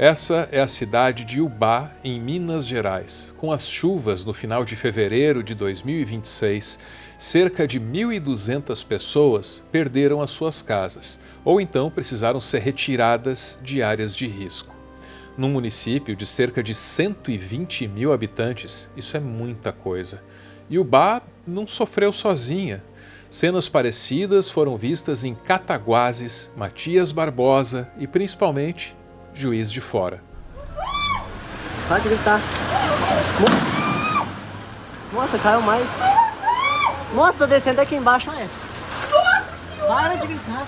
Essa é a cidade de Ubá, em Minas Gerais. Com as chuvas no final de fevereiro de 2026, cerca de 1.200 pessoas perderam as suas casas, ou então precisaram ser retiradas de áreas de risco. Num município de cerca de 120 mil habitantes, isso é muita coisa. E Ubá não sofreu sozinha. Cenas parecidas foram vistas em Cataguases, Matias Barbosa e, principalmente, Juiz de Fora. Para de gritar. Nossa, caiu mais. Nossa, tá descendo aqui embaixo, olha. Nossa Senhora! Para de gritar.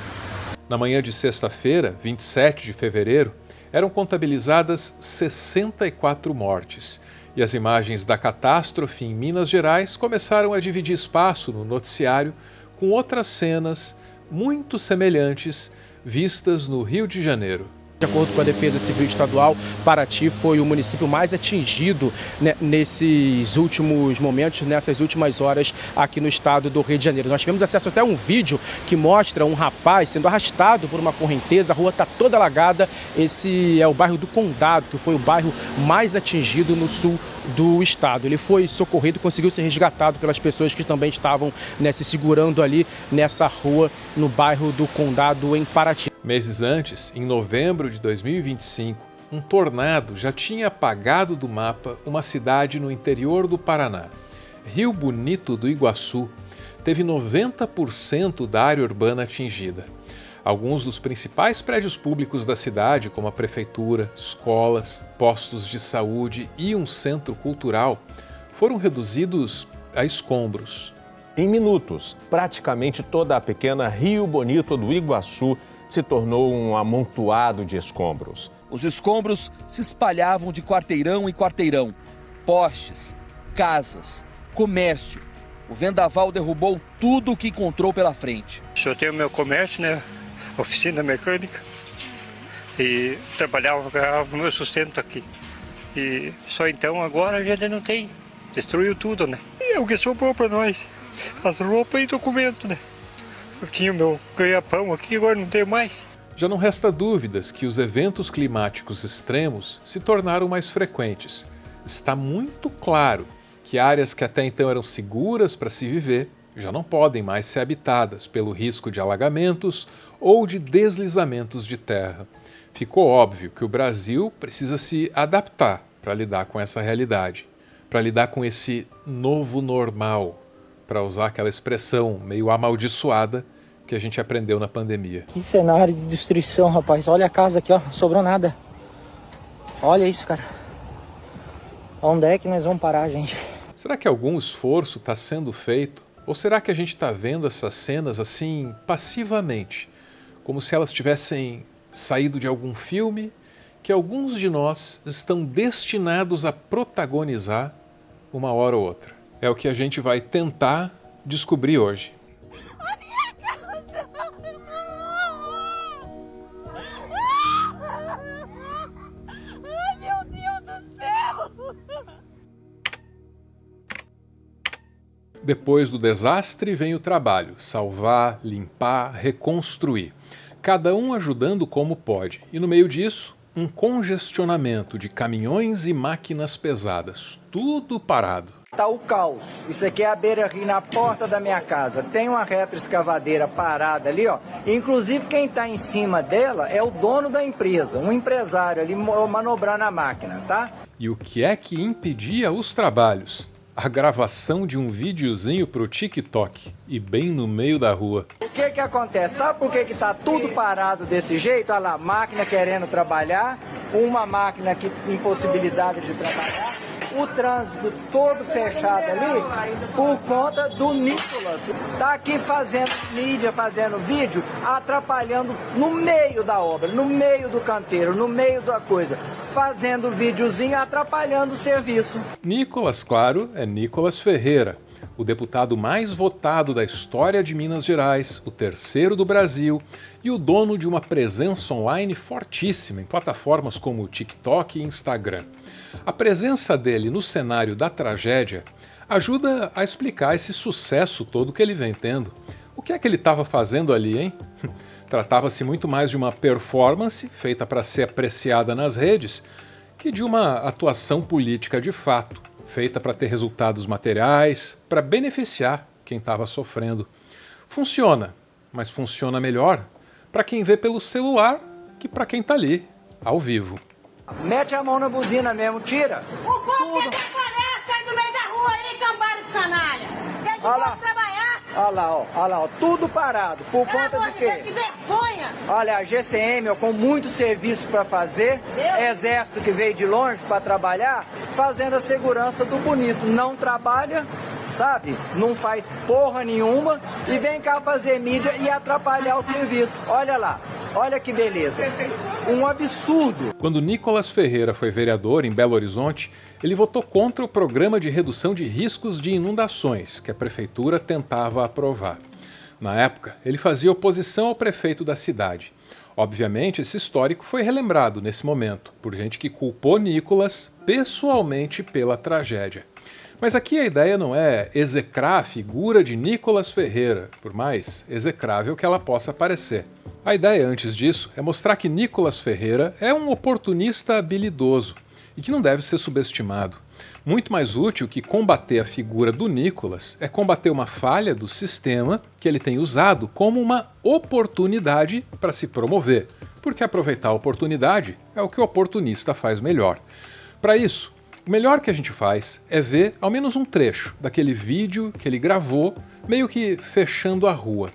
Na manhã de sexta-feira, 27 de fevereiro, eram contabilizadas 64 mortes. E as imagens da catástrofe em Minas Gerais começaram a dividir espaço no noticiário com outras cenas muito semelhantes vistas no Rio de Janeiro. De acordo com a Defesa Civil Estadual, Paraty foi o município mais atingido, né, nesses últimos momentos, nessas últimas horas aqui no estado do Rio de Janeiro. Nós tivemos acesso até a um vídeo que mostra um rapaz sendo arrastado por uma correnteza, a rua está toda alagada. Esse é o bairro do Condado, que foi o bairro mais atingido no sul do estado. Ele foi socorrido, conseguiu ser resgatado pelas pessoas que também estavam, né, se segurando ali nessa rua no bairro do Condado, em Paraty. Meses antes, em novembro de 2025, um tornado já tinha apagado do mapa uma cidade no interior do Paraná. Rio Bonito do Iguaçu teve 90% da área urbana atingida. Alguns dos principais prédios públicos da cidade, como a prefeitura, escolas, postos de saúde e um centro cultural, foram reduzidos a escombros. Em minutos, praticamente toda a pequena Rio Bonito do Iguaçu se tornou um amontoado de escombros. Os escombros se espalhavam de quarteirão em quarteirão. Postes, casas, comércio. O vendaval derrubou tudo o que encontrou pela frente. Eu tenho meu comércio, né? Oficina mecânica. E ganhava o meu sustento aqui. E só então agora a gente não tem. Destruiu tudo, né? E o que sobrou para nós? As roupas e documento, né? Eu tinha o meu ganha-pão aqui, agora não tenho mais. Já não resta dúvidas que os eventos climáticos extremos se tornaram mais frequentes. Está muito claro que áreas que até então eram seguras para se viver já não podem mais ser habitadas pelo risco de alagamentos ou de deslizamentos de terra. Ficou óbvio que o Brasil precisa se adaptar para lidar com essa realidade, para lidar com esse novo normal, para usar aquela expressão meio amaldiçoada que a gente aprendeu na pandemia. Que cenário de destruição, rapaz. Olha a casa aqui, ó. Não sobrou nada. Olha isso, cara. Onde é que nós vamos parar, gente? Será que algum esforço está sendo feito? Ou será que a gente está vendo essas cenas assim, passivamente? Como se elas tivessem saído de algum filme que alguns de nós estão destinados a protagonizar uma hora ou outra. É o que a gente vai tentar descobrir hoje. A minha casa! Ai, meu Deus do céu! Depois do desastre vem o trabalho: salvar, limpar, reconstruir. Cada um ajudando como pode. E no meio disso, um congestionamento de caminhões e máquinas pesadas. Tudo parado. Tá o caos. Isso aqui é a beira-rio na porta da minha casa. Tem uma retroescavadeira parada ali, ó. Inclusive quem tá em cima dela é o dono da empresa, um empresário ali manobrando a máquina, tá? E o que é que impedia os trabalhos? A gravação de um videozinho pro TikTok e bem no meio da rua. O que que acontece? Sabe por que que tá tudo parado desse jeito? Olha lá, máquina querendo trabalhar, uma máquina que impossibilidade de trabalhar. O trânsito todo fechado ali por conta do Nicolas. Tá aqui fazendo mídia, fazendo vídeo, atrapalhando no meio da obra, no meio do canteiro, no meio da coisa. Fazendo videozinho, atrapalhando o serviço. Nicolas, claro, é Nicolas Ferreira, o deputado mais votado da história de Minas Gerais, o terceiro do Brasil e o dono de uma presença online fortíssima em plataformas como TikTok e Instagram. A presença dele no cenário da tragédia ajuda a explicar esse sucesso todo que ele vem tendo. O que é que ele estava fazendo ali, hein? Tratava-se muito mais de uma performance feita para ser apreciada nas redes que de uma atuação política de fato, feita para ter resultados materiais, para beneficiar quem estava sofrendo. Funciona, mas funciona melhor para quem vê pelo celular que para quem está ali, ao vivo. Mete a mão na buzina mesmo, tira. O povo quer trabalhar, sai do meio da rua aí, cambada de canalha. Deixa o povo trabalhar. Olha lá, ó, tudo parado. Por conta de quê? Que vergonha. Olha, a GCM, ó, com muito serviço para fazer, exército que veio de longe para trabalhar, fazendo a segurança do bonito. Não trabalha, sabe? Não faz porra nenhuma e vem cá fazer mídia e atrapalhar o serviço. Olha lá, olha que beleza. Um absurdo. Quando Nicolas Ferreira foi vereador em Belo Horizonte, ele votou contra o programa de redução de riscos de inundações que a prefeitura tentava aprovar. Na época, ele fazia oposição ao prefeito da cidade. Obviamente, esse histórico foi relembrado nesse momento por gente que culpou Nicolas pessoalmente pela tragédia. Mas aqui a ideia não é execrar a figura de Nicolas Ferreira, por mais execrável que ela possa parecer. A ideia, antes disso, é mostrar que Nicolas Ferreira é um oportunista habilidoso e que não deve ser subestimado. Muito mais útil que combater a figura do Nicolas é combater uma falha do sistema que ele tem usado como uma oportunidade para se promover, porque aproveitar a oportunidade é o que o oportunista faz melhor. Para isso, o melhor que a gente faz é ver ao menos um trecho daquele vídeo que ele gravou, meio que fechando a rua.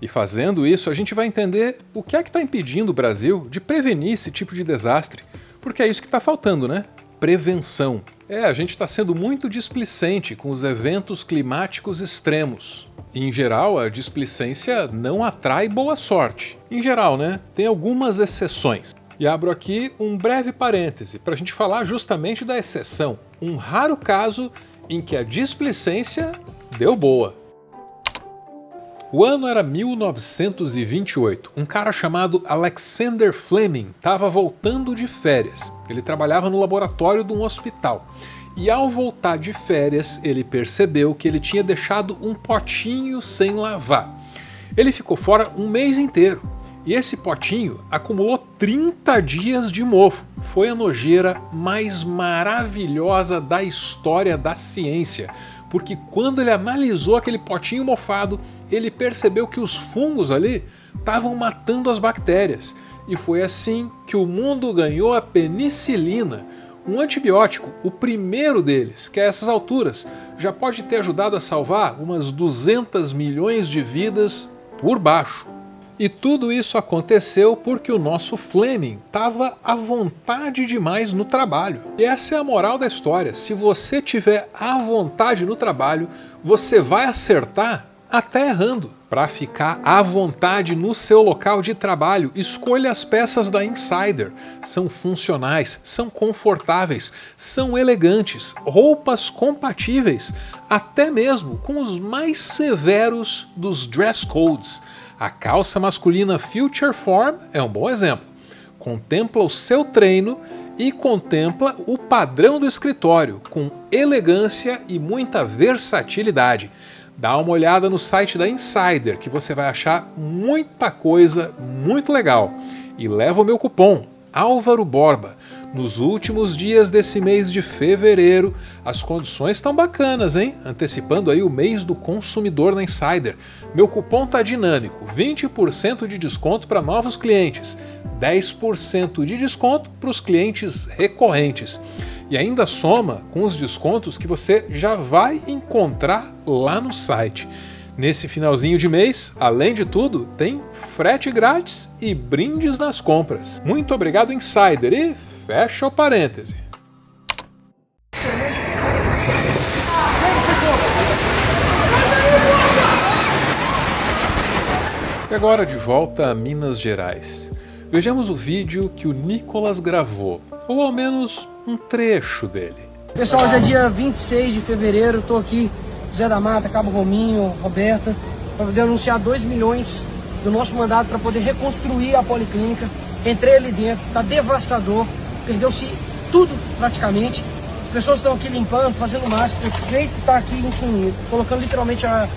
E fazendo isso, a gente vai entender o que é que está impedindo o Brasil de prevenir esse tipo de desastre, porque é isso que está faltando, né? Prevenção. A gente está sendo muito displicente com os eventos climáticos extremos. E, em geral, a displicência não atrai boa sorte. Em geral, né? Tem algumas exceções. E abro aqui um breve parêntese para a gente falar justamente da exceção. Um raro caso em que a displicência deu boa. O ano era 1928. Um cara chamado Alexander Fleming estava voltando de férias. Ele trabalhava no laboratório de um hospital. E ao voltar de férias, ele percebeu que ele tinha deixado um potinho sem lavar. Ele ficou fora um mês inteiro. E esse potinho acumulou 30 dias de mofo. Foi a nojeira mais maravilhosa da história da ciência. Porque quando ele analisou aquele potinho mofado, ele percebeu que os fungos ali estavam matando as bactérias. E foi assim que o mundo ganhou a penicilina, um antibiótico, o primeiro deles, que a essas alturas já pode ter ajudado a salvar umas 200 milhões de vidas por baixo. E tudo isso aconteceu porque o nosso Fleming estava à vontade demais no trabalho. E essa é a moral da história. Se você tiver à vontade no trabalho, você vai acertar até errando. Para ficar à vontade no seu local de trabalho, escolha as peças da Insider. São funcionais, são confortáveis, são elegantes, roupas compatíveis, até mesmo com os mais severos dos dress codes. A calça masculina Future Form é um bom exemplo. Contempla o seu treino e contempla o padrão do escritório, com elegância e muita versatilidade. Dá uma olhada no site da Insider, que você vai achar muita coisa muito legal. E leva o meu cupom, Álvaro Borba. Nos últimos dias desse mês de fevereiro, as condições estão bacanas, hein? Antecipando aí o mês do consumidor na Insider. Meu cupom tá dinâmico, 20% de desconto para novos clientes, 10% de desconto para os clientes recorrentes. E ainda soma com os descontos que você já vai encontrar lá no site. Nesse finalzinho de mês, além de tudo, tem frete grátis e brindes nas compras. Muito obrigado, Insider, e fecha o parêntese. E agora de volta a Minas Gerais. Vejamos o vídeo que o Nicolas gravou, ou ao menos um trecho dele. Pessoal, hoje é dia 26 de fevereiro, estou aqui, Zé da Mata, Cabo Rominho, Roberta, para poder anunciar 2 milhões do nosso mandato para poder reconstruir a policlínica. Entrei ali dentro, está devastador, perdeu-se tudo praticamente. As pessoas estão aqui limpando, fazendo massa, o prefeito está aqui colocando literalmente a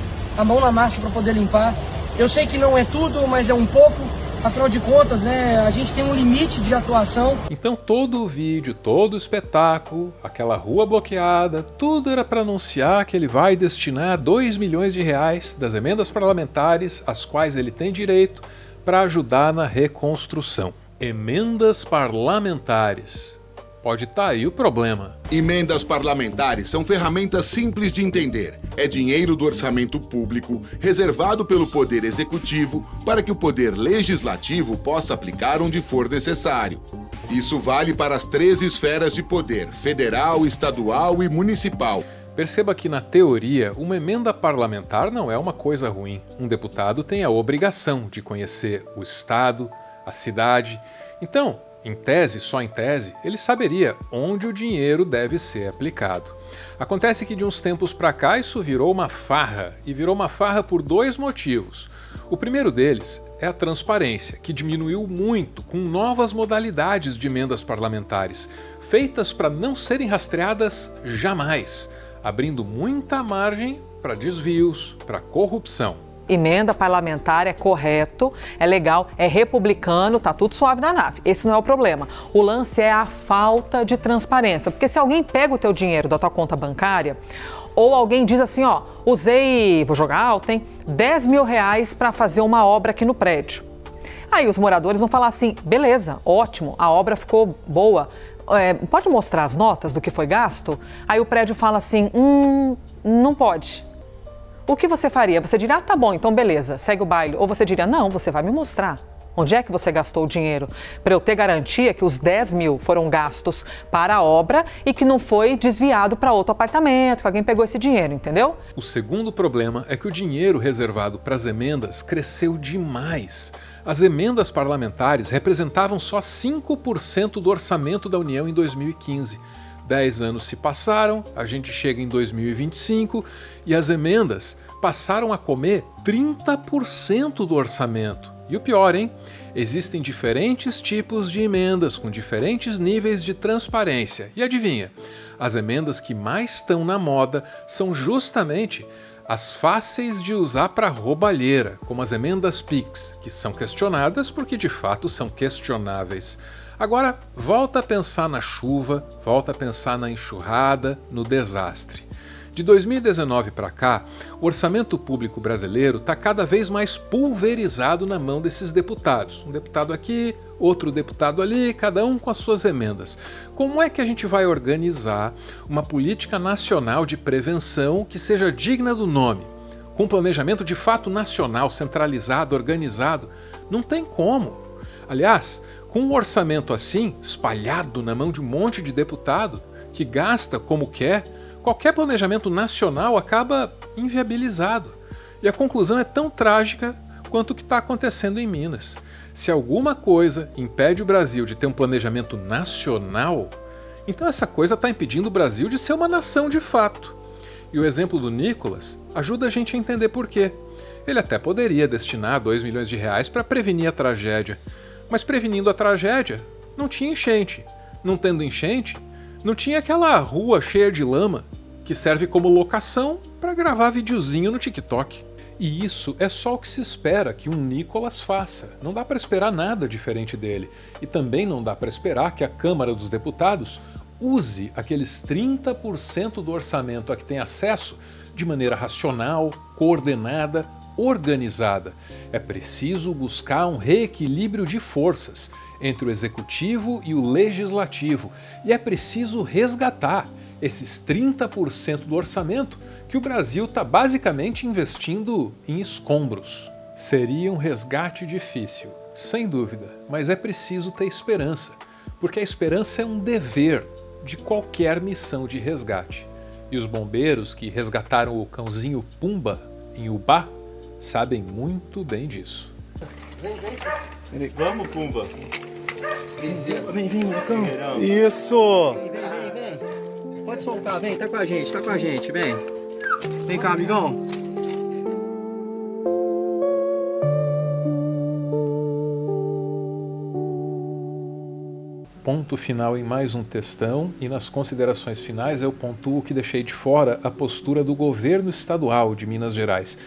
mão na massa para poder limpar. Eu sei que não é tudo, mas é um pouco. Afinal de contas, né, a gente tem um limite de atuação. Então todo o vídeo, todo o espetáculo, aquela rua bloqueada, tudo era para anunciar que ele vai destinar 2 milhões de reais das emendas parlamentares, às quais ele tem direito, para ajudar na reconstrução. Emendas parlamentares. Pode estar aí o problema. Emendas parlamentares são ferramentas simples de entender. É dinheiro do orçamento público reservado pelo Poder Executivo para que o Poder Legislativo possa aplicar onde for necessário. Isso vale para as 3 esferas de poder: federal, estadual e municipal. Perceba que, na teoria, uma emenda parlamentar não é uma coisa ruim. Um deputado tem a obrigação de conhecer o estado, a cidade. Então, em tese, só em tese, ele saberia onde o dinheiro deve ser aplicado. Acontece que de uns tempos para cá isso virou uma farra, e virou uma farra por 2 motivos. O primeiro deles é a transparência, que diminuiu muito com novas modalidades de emendas parlamentares, feitas para não serem rastreadas jamais, abrindo muita margem para desvios, para corrupção. Emenda parlamentar é correto, é legal, é republicano, tá tudo suave na nave. Esse não é o problema. O lance é a falta de transparência. Porque se alguém pega o teu dinheiro da tua conta bancária, ou alguém diz assim, ó, usei, vou jogar alto, hein, 10 mil reais para fazer uma obra aqui no prédio. Aí os moradores vão falar assim, beleza, ótimo, a obra ficou boa, pode mostrar as notas do que foi gasto? Aí o prédio fala assim, não pode. O que você faria? Você diria, tá bom, então beleza, segue o baile. Ou você diria, não, você vai me mostrar. Onde é que você gastou o dinheiro? Para eu ter garantia que os 10 mil foram gastos para a obra e que não foi desviado para outro apartamento, que alguém pegou esse dinheiro, entendeu? O segundo problema é que o dinheiro reservado para as emendas cresceu demais. As emendas parlamentares representavam só 5% do orçamento da União em 2015. 10 anos se passaram, a gente chega em 2025 e as emendas passaram a comer 30% do orçamento. E o pior, hein? Existem diferentes tipos de emendas com diferentes níveis de transparência. E adivinha? As emendas que mais estão na moda são justamente as fáceis de usar para roubalheira, como as emendas PIX, que são questionadas porque de fato são questionáveis. Agora, volta a pensar na chuva, volta a pensar na enxurrada, no desastre. De 2019 para cá, o orçamento público brasileiro está cada vez mais pulverizado na mão desses deputados. Um deputado aqui, outro deputado ali, cada um com as suas emendas. Como é que a gente vai organizar uma política nacional de prevenção que seja digna do nome? Com um planejamento de fato nacional, centralizado, organizado? Não tem como. Aliás, com um orçamento assim, espalhado na mão de um monte de deputado, que gasta como quer, qualquer planejamento nacional acaba inviabilizado. E a conclusão é tão trágica quanto o que está acontecendo em Minas. Se alguma coisa impede o Brasil de ter um planejamento nacional, então essa coisa está impedindo o Brasil de ser uma nação de fato. E o exemplo do Nicolas ajuda a gente a entender por quê. Ele até poderia destinar 2 milhões de reais para prevenir a tragédia. Mas prevenindo a tragédia, não tinha enchente. Não tendo enchente, não tinha aquela rua cheia de lama que serve como locação para gravar videozinho no TikTok. E isso é só o que se espera que um Nicolas faça. Não dá para esperar nada diferente dele. E também não dá para esperar que a Câmara dos Deputados use aqueles 30% do orçamento a que tem acesso de maneira racional, coordenada, organizada. É preciso buscar um reequilíbrio de forças entre o executivo e o legislativo. E é preciso resgatar esses 30% do orçamento que o Brasil está basicamente investindo em escombros. Seria um resgate difícil, sem dúvida, mas é preciso ter esperança, porque a esperança é um dever de qualquer missão de resgate. E os bombeiros que resgataram o cãozinho Pumba em Ubá sabem muito bem disso. Vamos, Pumba. Vem, Marcão. Isso! Vem. Pode soltar, vem, tá com a gente, vem. Vem cá, amigão. Ponto final em mais um textão, e nas considerações finais eu pontuo que deixei de fora a postura do governo estadual de Minas Gerais,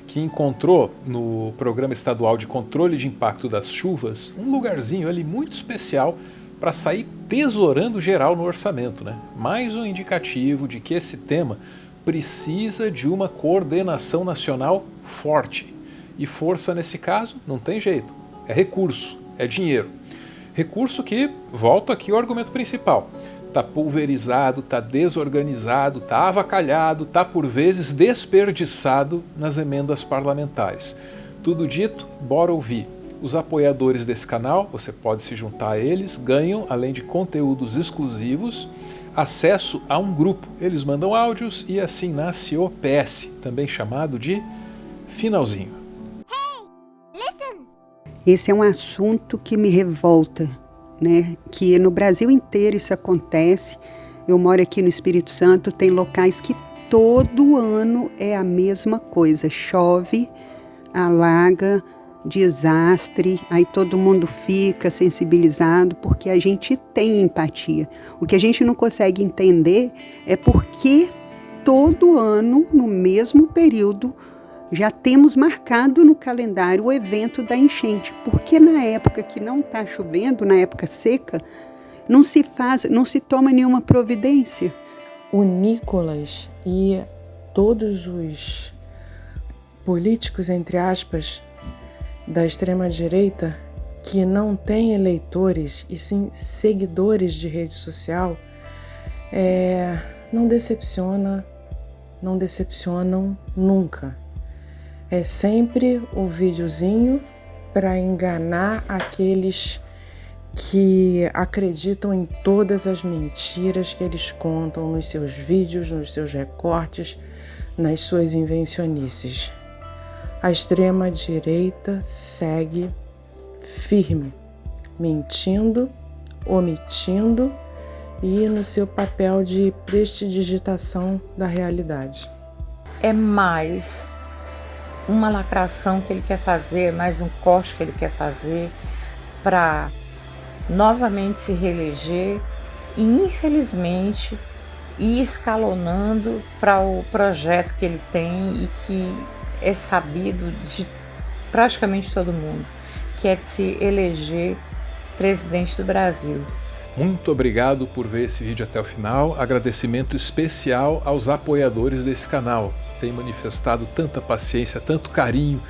que encontrou no Programa Estadual de Controle de Impacto das Chuvas um lugarzinho ali muito especial para sair tesourando geral no orçamento, né? Mais um indicativo de que esse tema precisa de uma coordenação nacional forte. E força nesse caso não tem jeito, é recurso, é dinheiro. Recurso que, volto aqui ao argumento principal, está pulverizado, está desorganizado, está avacalhado, está por vezes desperdiçado nas emendas parlamentares. Tudo dito, bora ouvir. Os apoiadores desse canal, você pode se juntar a eles, ganham, além de conteúdos exclusivos, acesso a um grupo. Eles mandam áudios e assim nasce o PS, também chamado de Finalzinho. Esse é um assunto que me revolta, né? Que no Brasil inteiro isso acontece. Eu moro aqui no Espírito Santo, tem locais que todo ano é a mesma coisa. Chove, alaga, desastre, aí todo mundo fica sensibilizado porque a gente tem empatia. O que a gente não consegue entender é porque todo ano, no mesmo período, já temos marcado no calendário o evento da enchente. Porque na época que não está chovendo, na época seca, não se toma nenhuma providência. O Nicolas e todos os políticos, entre aspas, da extrema-direita, que não têm eleitores e sim seguidores de rede social, não decepcionam nunca. É sempre o videozinho para enganar aqueles que acreditam em todas as mentiras que eles contam nos seus vídeos, nos seus recortes, nas suas invencionices. A extrema-direita segue firme, mentindo, omitindo e no seu papel de prestidigitação da realidade. É mais uma lacração que ele quer fazer, mais um corte que ele quer fazer para novamente se reeleger e, infelizmente, ir escalonando para o projeto que ele tem e que é sabido de praticamente todo mundo, que é se eleger presidente do Brasil. Muito obrigado por ver esse vídeo até o final. Agradecimento especial aos apoiadores desse canal. Tem manifestado tanta paciência, tanto carinho,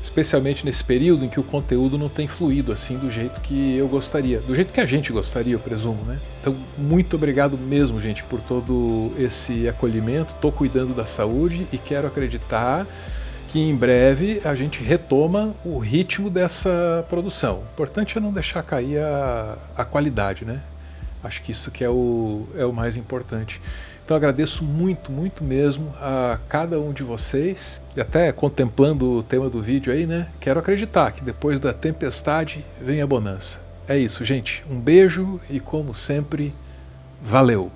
especialmente nesse período em que o conteúdo não tem fluído assim do jeito que eu gostaria, do jeito que a gente gostaria, eu presumo, né? Então, muito obrigado mesmo, gente, por todo esse acolhimento. Estou cuidando da saúde e quero acreditar que em breve a gente retoma o ritmo dessa produção. O importante é não deixar cair a qualidade, né? Acho que isso que é o mais importante. Então agradeço muito, muito mesmo a cada um de vocês. E até contemplando o tema do vídeo aí, né? Quero acreditar que depois da tempestade vem a bonança. É isso, gente. Um beijo e, como sempre, valeu!